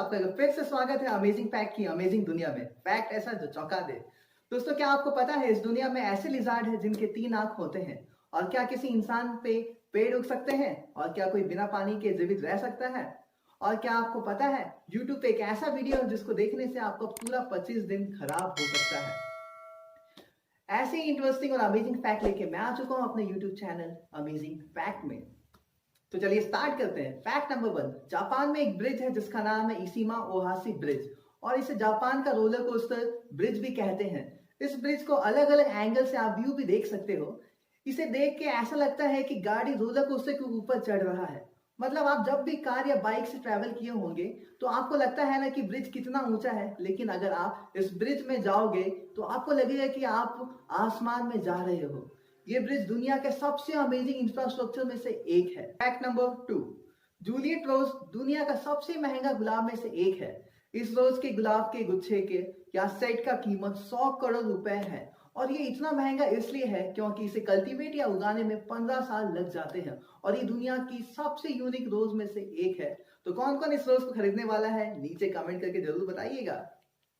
आपका फिर से स्वागत है अमेजिंग फैक्ट की अमेजिंग दुनिया में। फैक्ट ऐसा जो चौंका दे। दोस्तों, क्या आपको पता है इस दुनिया में ऐसे लिजार्ड हैं जिनके 3 आंख होते हैं? और क्या किसी इंसान पे पेड़ उग सकते हैं? और क्या कोई बिना पानी के जीवित रह सकता है? और क्या आपको पता है यूट्यूब पे एक ऐसा वीडियो जिसको देखने से आपका पूरा 25 दिन खराब हो सकता है? ऐसे ही इंटरेस्टिंग और अमेजिंग फैक्ट लेके मैं आ चुका हूं अपने यूट्यूब चैनल अमेजिंग फैक्ट में। तो चलिए स्टार्ट करते हैं। फैक्ट नंबर 1, जापान में एक ब्रिज है जिसका नाम है इशिमा ओहाशी ब्रिज, और इसे जापान का रोलर कोस्टर ब्रिज भी कहते हैं। इस ब्रिज को अलग अलग एंगल से आप व्यू भी देख सकते हो। इसे देख के ऐसा लगता है कि गाड़ी रोलर कोस्टर के ऊपर चढ़ रहा है। मतलब आप जब भी कार या बाइक से ट्रैवल किए होंगे तो आपको लगता है ना कि ब्रिज कितना ऊंचा है, लेकिन अगर आप इस ब्रिज में जाओगे तो आपको लगेगा कि आप आसमान में जा रहे हो। ये ब्रिज दुनिया के सबसे अमेजिंग इंफ्रास्ट्रक्चर में से एक है। फैक्ट नंबर 2, जूलियट रोज दुनिया का सबसे महंगा गुलाब में से एक है। इस रोज के गुलाब के गुच्छे के या सेट का कीमत 100 करोड़ रुपए है, और ये इतना महंगा इसलिए है क्योंकि इसे कल्टीवेट या उगाने में 15 साल लग जाते हैं, और ये दुनिया की सबसे यूनिक रोज में से एक है। तो कौन कौन इस रोज को खरीदने वाला है, नीचे कमेंट करके जरूर बताइएगा।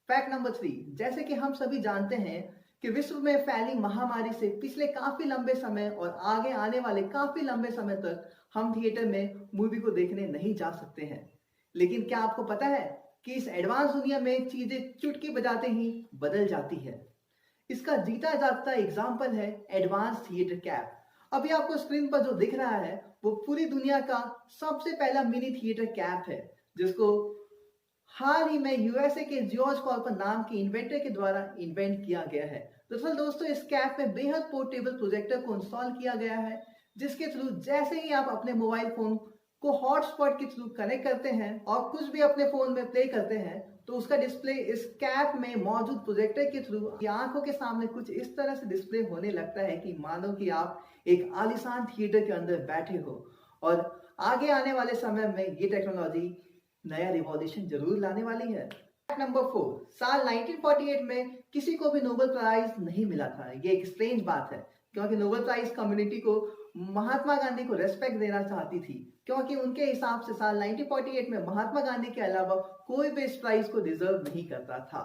फैक्ट नंबर 3, जैसे कि हम सभी जानते हैं कि विश्व में फैली महामारी से पिछले काफी लंबे समय और आगे आने वाले काफी लंबे समय तक हम थिएटर में मूवी को देखने नहीं जा सकते हैं। लेकिन क्या आपको पता है कि इस एडवांस दुनिया में चीजें चुटकी बजाते ही बदल जाती है? इसका जीता जागता एग्जाम्पल है एडवांस थिएटर कैप। अभी आपको स्क्रीन पर जो दिख रहा है वो पूरी दुनिया का सबसे पहला मिनी थिएटर कैप है, जिसको हाल ही में यूएसए के जॉर्ज कॉर्पर नाम के इन्वेंटर के द्वारा इन्वेंट किया गया है। दरअसल दोस्तों, इस कैप में बेहद पोर्टेबल प्रोजेक्टर को इंस्टॉल किया गया है, जिसके थ्रू जैसे ही आप अपने मोबाइल फोन को हॉटस्पॉट के थ्रू कनेक्ट करते हैं और कुछ भी अपने फोन में प्ले करते हैं तो उसका डिस्प्ले इस कैप में मौजूद प्रोजेक्टर के थ्रू आंखों के सामने कुछ इस तरह से डिस्प्ले होने लगता है कि मानो कि आप एक आलीशान थिएटर के अंदर बैठे हो। और आगे आने वाले समय में ये टेक्नोलॉजी नया रिवॉल्यूशन जरूर लाने वाली है। नंबर 4, साल 1948 में किसी को भी नोबेल प्राइज नहीं मिला था। ये एक स्ट्रेंज बात है क्योंकि नोबेल प्राइज कम्युनिटी को महात्मा गांधी को रेस्पेक्ट देना चाहती थी, क्योंकि उनके हिसाब से साल 1948 में महात्मा गांधी के अलावा कोई भी इस प्राइज को डिजर्व नहीं करता था।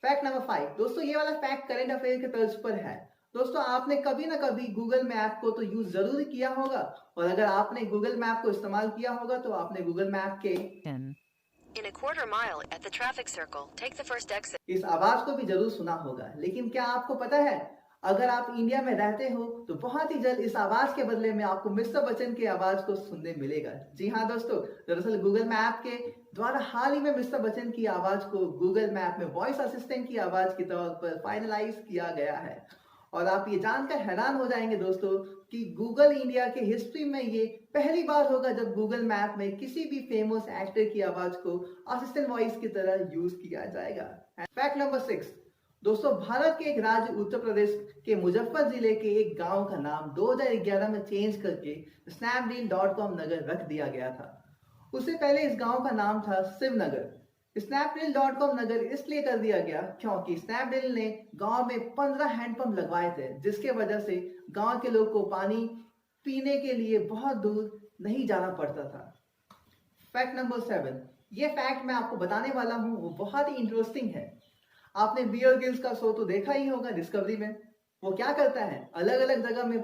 फैक्ट नंबर 5, दोस्तों ये वाला फैक्ट करंट अफेयर के तर्ज पर है। दोस्तों, आपने कभी ना कभी गूगल मैप को तो यूज जरूर किया होगा, और अगर आपने गूगल मैप को इस्तेमाल किया होगा तो आपने गूगल मैप के In a quarter mile at the traffic circle, take the first exit. इस आवाज को भी जरूर सुना होगा। लेकिन क्या आपको पता है, अगर आप इंडिया में रहते हो तो बहुत ही जल्द इस आवाज के बदले में आपको मिस्टर बच्चन की आवाज को सुनने मिलेगा। जी हाँ दोस्तों, दरअसल गूगल मैप के द्वारा हाल ही में मिस्टर बच्चन की आवाज को गूगल मैप में वॉइस असिस्टेंट की आवाज के तौर पर फाइनलाइज किया गया है। और आप ये जानकर हैरान हो जाएंगे दोस्तों कि गूगल इंडिया के हिस्ट्री में ये पहली बार होगा जब गूगल मैप में किसी भी फेमस एक्टर की आवाज को असिस्टेंट वॉइस की तरह यूज किया जाएगा। फैक्ट नंबर 6, दोस्तों भारत के एक राज्य उत्तर प्रदेश के मुजफ्फर जिले के एक गांव का नाम 2011 में चेंज करके snapdeal.com नगर रख दिया गया था। उससे पहले इस गांव का नाम था शिवनगर। snapdeal.com नगर इसलिए कर दिया गया क्योंकि स्नैपडील ने गांव में 15 हैंडपंप लगवाए थे, जिसके वजह से गांव के लोग को पानी पीने के लिए बहुत दूर नहीं जाना पड़ता था। फैक्ट नंबर 7, ये फैक्ट मैं आपको बताने वाला हूं वो बहुत ही इंटरेस्टिंग है। आपने बियर ग्रिल्स का शो तो देखा ही होगा डिस्कवरी में। वो क्या करता है, अलग अलग जगह में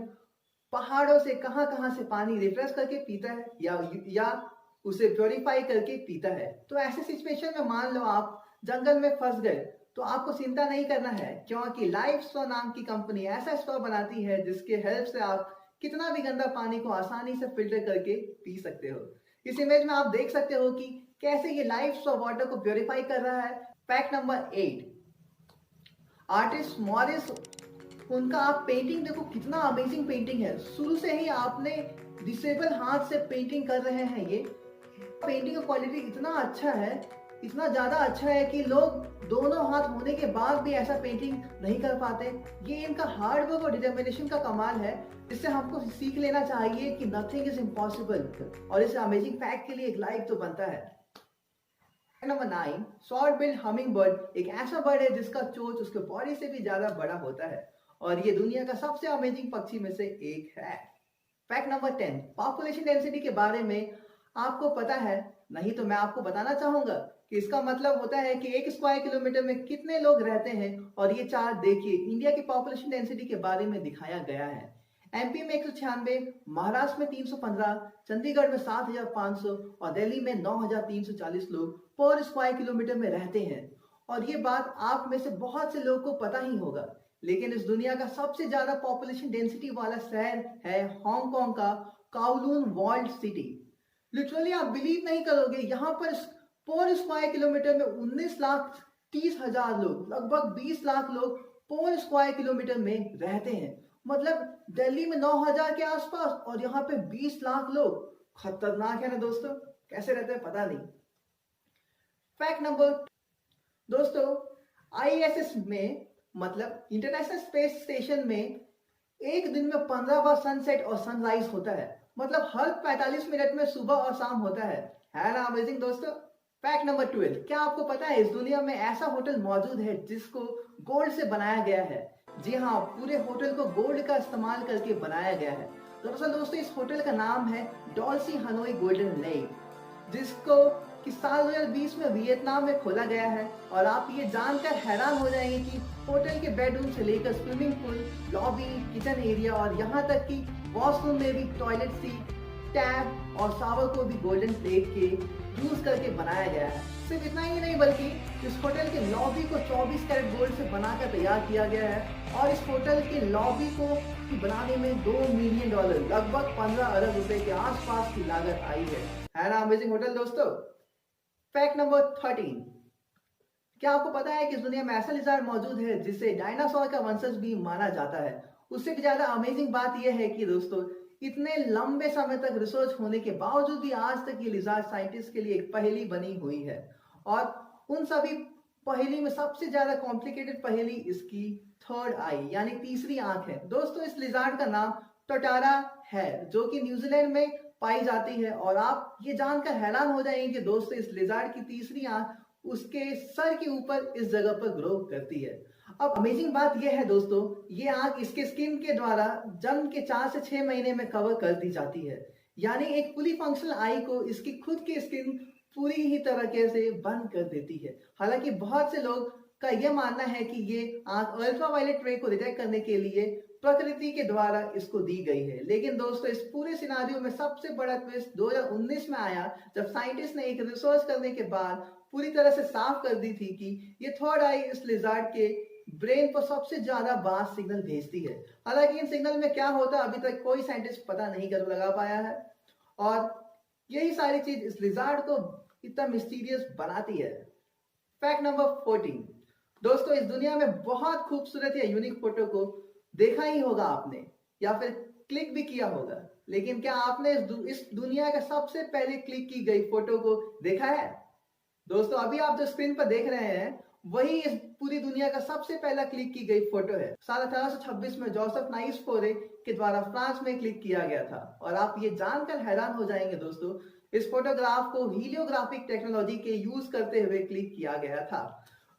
पहाड़ों से कहां से पानी रिफ्रेश करके पीता है या उसे प्योरीफाई करके पीता है। तो ऐसे सिचुएशन में मान लो आप जंगल में फंस गए तो आपको चिंता नहीं करना है, क्योंकि लाइफ स्ट्रॉ नाम की कंपनी ऐसा स्ट्रॉ बनाती है जिसके हेल्प से आप कितना भी गंदा पानी को आसानी से फिल्टर करके पी सकते हो। इस इमेज में आप देख सकते हो कि कैसे ये लाइफ स्ट्रॉ वाटर को प्योरीफाई कर रहा है। फैक्ट नंबर 8, आर्टिस्ट मॉरिस, उनका आप पेंटिंग देखो, कितना अमेजिंग पेंटिंग है। शुरू से ही आपने डिसेबल हाथ से पेंटिंग कर रहे हैं। ये पेंटिंग का क्वालिटी इतना अच्छा है, इतना ज्यादा अच्छा है कि लोग दोनों हाथ होने के बाद भी ऐसा पेंटिंग नहीं कर पाते। ये इनका हार्ड वर्क और डिटर्मिनेशन का कमाल है, जिससे हमको सीख लेना चाहिए कि नथिंग इज इम्पॉसिबल। और इस अमेजिंग फैक्ट के लिए एक लाइक तो बनता है। Number 9, short build humming bird एक ऐसा बर्ड है जिसका चोंच उसके बॉडी से भी ज्यादा बड़ा होता है, और ये दुनिया का सबसे अमेजिंग पक्षी में से एक है। फैक्ट नंबर 10, पॉपुलेशन डेंसिटी के बारे में आपको पता है नहीं तो मैं आपको बताना चाहूंगा कि इसका मतलब होता है कि 1 स्क्वायर किलोमीटर में कितने लोग रहते हैं। और ये चार्ट देखिए, इंडिया की पॉपुलेशन डेंसिटी के बारे में दिखाया गया है। एमपी में 196, महाराष्ट्र में 315, चंडीगढ़ में 7,500 और दिल्ली में 9,340 लोग पर स्क्वायर किलोमीटर में रहते हैं। और ये बात आप में से बहुत से लोगों को पता ही होगा, लेकिन इस दुनिया का सबसे ज्यादा पॉपुलेशन डेंसिटी वाला शहर है हांगकांग का काउलून वॉल्ड सिटी। लिटरली आप बिलीव नहीं करोगे, यहाँ पर स्क्वायर किलोमीटर में 19,30,000 लोग, लगभग 20 लाख लोग पर स्क्वायर किलोमीटर में रहते हैं। मतलब दिल्ली में 9,000 के आसपास और यहाँ पे 20 लाख लोग। खतरनाक है ना दोस्तों, कैसे रहते हैं पता नहीं। फैक्ट नंबर दोस्तों, आईएसएस में मतलब इंटरनेशनल स्पेस स्टेशन में एक दिन में 15 बार सनसेट और सनराइज होता है। मतलब हर 45 मिनट में सुबह और शाम होता है ना अमेजिंग दोस्तों। फैक्ट नंबर 12, क्या आपको पता है इस दुनिया में ऐसा होटल मौजूद है जिसको गोल्ड से बनाया गया है? जी हाँ, पूरे होटल को गोल्ड का इस्तेमाल करके बनाया गया है। दरअसल दोस्तों इस होटल का नाम है डॉल्सी हनोई गोल्डन लेक, जिसको कि साल 2020 में वियतनाम में खोला गया है। और आप ये जानकर हैरान हो जाएंगे कि होटल के बेडरूम से लेकर swimming pool, lobby, kitchen area और यहाँ तक कि वॉशरूम में भी टॉयलेट सीट, टैप और शावर को भी गोल्डन प्लेट के यूज करके बनाया गया है। सिर्फ इतना ही नहीं बल्कि इस होटल के लॉबी को 24 कैरेट गोल्ड से बनाकर तैयार किया गया है। और इस होटल के लॉबी को बनाने में $2 मिलियन, लगभग 15 अरब रुपए के आसपास की लागत आई है ना अमेजिंग होटल दोस्तों। फैक्ट नंबर 13, क्या आपको पता है कि इस दुनिया में ऐसा लिज़ार्ड मौजूद है जिसे डायनासोर का वंशज भी माना जाता है? उससे भी ज्यादा अमेजिंग बात यह है कि दोस्तों इतने लंबे समय तक रिसर्च होने के बावजूद भी आज तक ये लिज़ार्ड साइंटिस्ट के लिए एक पहेली बनी हुई है। और उन सभी पहेली में सबसे ज्यादा कॉम्प्लिकेटेड पहेली इसकी थर्ड आई यानी तीसरी आंख है। दोस्तों इस लिज़ार्ड का नाम टोटारा है, जो कि न्यूजीलैंड में पाई जाती है। और आप ये जानकर हैरान हो जाएंगे कि दोस्तों इस लिज़ार्ड की तीसरी आंख उसके सर के ऊपर इस जगह पर ग्रो करती है। अब अमेजिंग बात यह है दोस्तों, ये आंख इसके स्किन के द्वारा जन्म के 4 से 6 महीने में कवर कर दी जाती है। यानी एक फुली फंक्शनल आई को इसकी खुद की स्किन पूरी ही तरीके से बंद कर देती है। हालांकि बहुत से लोग का यह मानना है कि ये आंख अल्ट्रावायलेट रे को डिटेक्ट करने के लिए प्रकृति के द्वारा इसको दी गई है। लेकिन दोस्तों इस पूरे सिनारियो में सबसे बड़ा ट्विस्ट 2019 में आया, जब साइंटिस्ट ने एक रिसर्च करने के बाद पूरी तरह से साफ कर दी थी कि ये थर्ड आई इस लिज़ार्ड के ब्रेन पर सबसे ज्यादा बास सिग्नल भेजती है। हालांकि इन सिग्नल में क्या होता है अभी तक कोई साइंटिस्ट पता नहीं कर लगा पाया है। और यही सारी चीज इस लिज़ार्ड को इतना मिस्टीरियस बनाती है। फैक्ट नंबर 14, दोस्तों इस दुनिया में बहुत खूबसूरत या यूनिक फोटो को देखा ही होगा आपने या फिर क्लिक भी किया होगा, लेकिन क्या आपने इस दुनिया का सबसे पहले क्लिक की गई फोटो को देखा है? दोस्तों अभी आप जो स्क्रीन पर देख रहे हैं वही इस पूरी दुनिया का सबसे पहला क्लिक की गई फोटो है। साल 1826 में जोसेफ नाइस फोरे के द्वारा फ्रांस में क्लिक किया गया था। और आप ये जानकर हैरान हो जाएंगे दोस्तों, इस फोटोग्राफ को हीलियोग्राफिक टेक्नोलॉजी के यूज करते हुए क्लिक किया गया था,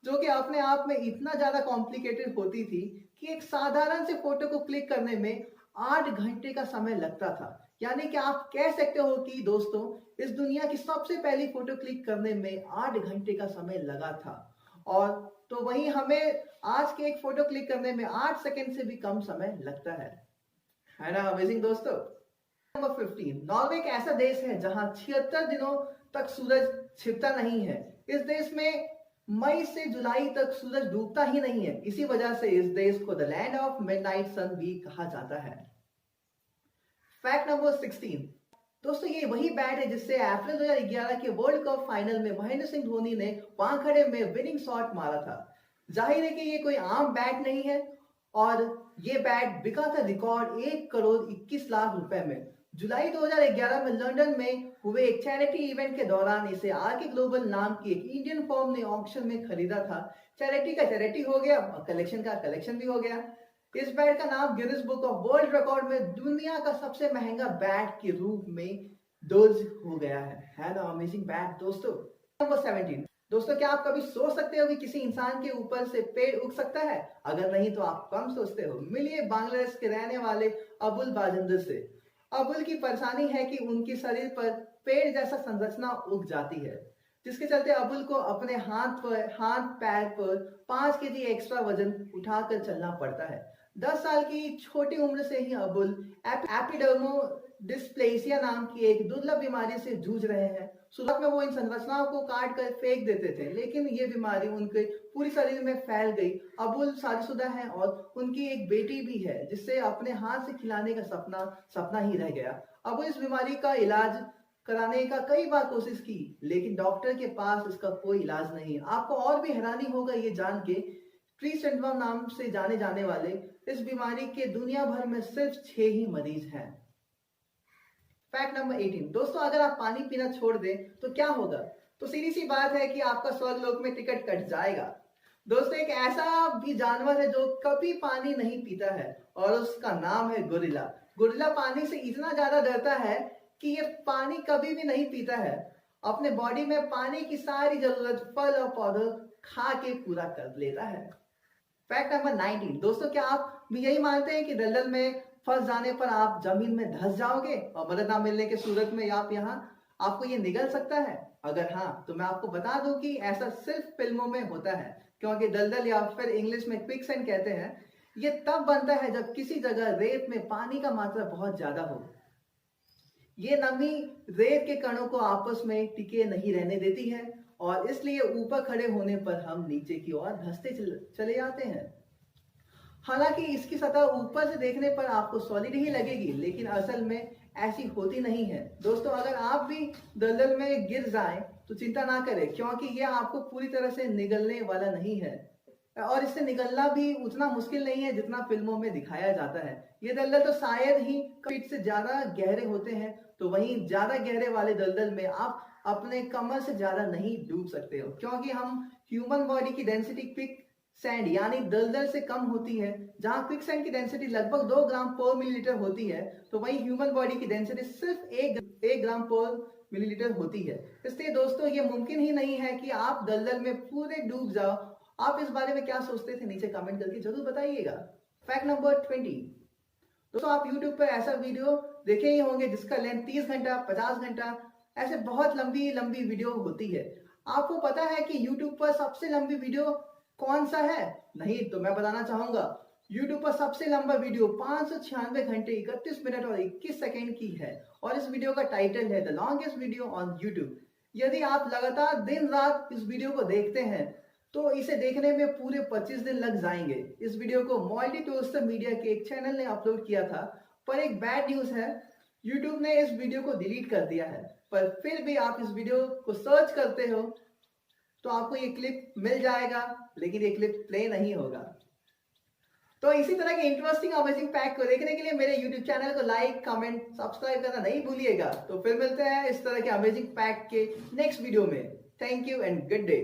जो कि अपने आप में इतना ज्यादा कॉम्प्लिकेटेड होती थी कि एक साधारण से फोटो को क्लिक करने में 8 घंटे का समय लगता था। यानी कि आप कह सकते हो कि दोस्तों इस दुनिया की सबसे पहली फोटो क्लिक करने में 8 घंटे का समय लगा था। और तो वहीं हमें आज के एक फोटो क्लिक करने में 8 सेकंड से भी कम समय लगता है ना अमेजिंग दोस्तों। नंबर 15, नॉर्वे एक ऐसा देश है जहां 76 दिनों तक सूरज छिपता नहीं है। इस देश में मई से जुलाई तक सूरज डूबता ही नहीं है। इसी वजह से इस देश को द लैंड ऑफ मिडनाइट सन भी कहा जाता है। फैक्ट नंबर 16, दोस्तों ये वही बैट है जिससे अप्रैल 2011 के वर्ल्ड कप फाइनल में महेंद्र सिंह धोनी ने वहां खड़े में विनिंग शॉट मारा था। जाहिर है कि ये कोई आम बैट नहीं है और ये बैट बिका था रिकॉर्ड 1,21,00,000 रुपए में। जुलाई 2011 में लंदन में हुए एक चैरिटी इवेंट के दौरान इसे आरके ग्लोबल नाम की एक इंडियन फर्म ने ऑक्शन में खरीदा था। चैरिटी का चैरिटी हो गया और कलेक्शन का कलेक्शन भी हो गया। इस बैट का नाम Guinness book of world record में दुनिया का सबसे महंगा बैट के रूप में दर्ज हो गया है ना अमेजिंग बैट दोस्तों। नंबर 17, दोस्तों क्या आप कभी सोच सकते हो कि किसी इंसान के ऊपर से पेड़ उग सकता है? अगर नहीं तो आप कम सोचते हो। मिलिए बांग्लादेश के रहने वाले अबुल बाजिंदर से। अबुल की परेशानी है कि उनके शरीर पर पेड़ जैसा संरचना उग जाती है, जिसके चलते अबुल को अपने हाथ पैर पर 5 केजी एक्स्ट्रा वजन उठाकर चलना पड़ता है। 10 साल की छोटी उम्र से ही अबुल एपिडर्मोडिस्प्लेसिया नाम की एक दुर्लभ बीमारी से जूझ रहे हैं। शुरुआत में वो इन संरचनाओं को काट कर फेंक देते थे, लेकिन ये बीमारी उनके पूरे शरीर में फैल गई। अबुल शादीशुदा है और उनकी एक बेटी भी है, जिससे अपने हाथ से खिलाने का सपना ही रह गया। अबुल इस बीमारी का इलाज कराने का कई बार कोशिश की, लेकिन डॉक्टर के पास इसका कोई इलाज नहीं। आपको और भी हैरानी होगा ये जान के, ट्री सिंड्रोम नाम से जाने जाने वाले इस बीमारी के दुनिया भर में सिर्फ 6 ही मरीज हैं। फैक्ट नंबर 18, दोस्तों अगर आप पानी पीना छोड़ दें तो क्या होगा? तो सीधी सी बात है कि आपका स्वर्गलोक में टिकट कट जाएगा। दोस्तों एक ऐसा भी जानवर है जो कभी पानी नहीं पीता है और उसका नाम है गोरिल्ला। गोरिल्ला पानी से इतना ज्यादा डरता है कि ये पानी कभी भी नहीं पीता है। अपने बॉडी में पानी की सारी जरूरत फल और पौधे खा के पूरा कर लेता है। फैक्ट नंबर 19, दोस्तों क्या आप भी यही मानते हैं कि दलदल में फंस जाने पर आप जमीन में धंस जाओगे और मदद ना मिलने के सूरत में आपको ये निगल सकता है? अगर हाँ, तो मैं आपको बता दूं कि ऐसा सिर्फ फिल्मों में होता है, क्योंकि दलदल या फिर इंग्लिश में क्विकसैंड कहते हैं, ये तब बनता है जब किसी जगह रेत में पानी का मात्रा बहुत ज्यादा हो। ये नमी रेत के कणों को आपस में टिके नहीं रहने देती है और इसलिए ऊपर खड़े होने पर हम नीचे की ओर धंसते चले जाते हैं। हालांकि इसकी सतह ऊपर से देखने पर आपको सॉलिड ही लगेगी, लेकिन असल में ऐसी होती नहीं है। दोस्तों अगर आप भी दलदल में गिर जाएं तो चिंता ना करें, क्योंकि यह आपको पूरी तरह से निगलने वाला नहीं है और इससे निकलना भी उतना मुश्किल नहीं है जितना फिल्मों में दिखाया जाता है। ये दलदल तो शायद ही फीट से ज्यादा गहरे होते हैं, तो वहीं ज्यादा गहरे वाले दलदल में आप अपने कमर से ज्यादा नहीं डूब सकते हो, क्योंकि हम ह्यूमन बॉडी की डेंसिटी क्विक सैंड यानी दलदल से कम होती है। जहां क्विक सैंड की डेंसिटी लगभग 2 ग्राम पर मिलीलीटर होती है, तो वहीं ह्यूमन बॉडी की डेंसिटी सिर्फ 1 ग्राम पर मिलीलीटर होती है। इसलिए दोस्तों ये मुमकिन ही नहीं है कि आप दलदल में पूरे डूब जाओ। आप इस बारे में क्या सोचते थे नीचे कमेंट करके जरूर बताइएगा। फैक्ट नंबर 20, दोस्तों आप YouTube पर ऐसा वीडियो देखे ही होंगे जिसका लेंथ 30 घंटा 50 घंटा ऐसे बहुत लंबी वीडियो होती है। आपको पता है कि YouTube पर सबसे लंबी वीडियो कौन सा है? नहीं, तो मैं बताना चाहूंगा। YouTube पर सबसे लंबा वीडियो 596 घंटे 31 मिनट और 21 सेकंड की है और इस वीडियो का टाइटल है the longest video on YouTube। यदि आप लगातार दिन रात इस वीडियो को देखते हैं तो इसे देखने में पूरे 25 दिन लग जाएंगे। इस वीडियो को मल्टी टोस्टर मीडिया के एक चैनल ने अपलोड किया था, पर एक बैड न्यूज है, YouTube ने इस वीडियो को डिलीट कर दिया है। पर फिर भी आप इस वीडियो को सर्च करते हो तो आपको ये क्लिप मिल जाएगा, लेकिन ये क्लिप प्ले नहीं होगा। तो इसी तरह के इंटरेस्टिंग अमेजिंग पैक को देखने के लिए मेरे YouTube चैनल को लाइक कमेंट सब्सक्राइब करना नहीं भूलिएगा। तो फिर मिलते हैं इस तरह के अमेजिंग पैक के नेक्स्ट वीडियो में। Thank you and good day.